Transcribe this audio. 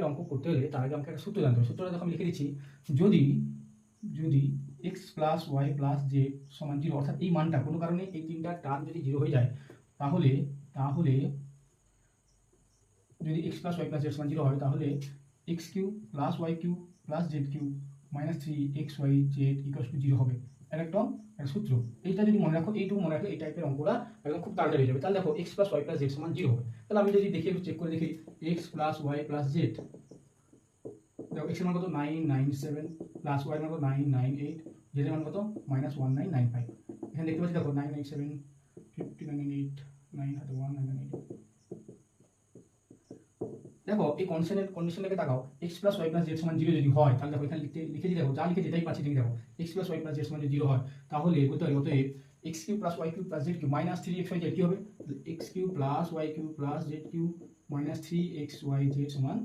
অঙ্ক করতে হলে তার আগে আমাকে একটা সূত্র জানতে হবে। সূত্রটা দেখো আমি লিখে দিচ্ছি, যদি যদি x plus y plus z সমান 0, অর্থাৎ এই মানটা কোনো কারণে এই তিনটা টার্ম যদি 0 হয়ে যায়, তাহলে যদি x plus y plus z সমান 0 হয়, তাহলে x cube plus y cube plus z cube minus 3xy z equals to 0 হবে। একদম একটা সূত্র, এইটা যদি মনে রাখো, এইটুকু মনে রাখলে এই টাইপের অঙ্কটা একদম খুব তাড়াতাড়ি হয়ে যাবে। তাহলে দেখো x plus y plus z সমান 0 হবে। তাহলে আমি যদি দেখি, একটু চেক করে দেখি, x plus y plus z, দেখো এক্স এর মান কত 997, প্লাস ওয়াই এর মান কত 998, জেড এর মান কত -1995। এখানে দেখতে পাচ্ছি দেখো 997 5998 9 হাতে 1998। দেখো এই কন্ডিশনটাকে তাকাও, x plus y plus z সমান 0 যদি হয়, তাহলে দেখো এখানে লিখেছি, দেখো যা লিখেছি তাই পাচ্ছি। দেখো x plus y plus z সমান যদি 0 হয়, তাহলে বলতে পারি অতএব x cube plus y cube plus z cube minus 3xy z কি হবে, x cube plus y cube plus z cube minus 3xy z সমান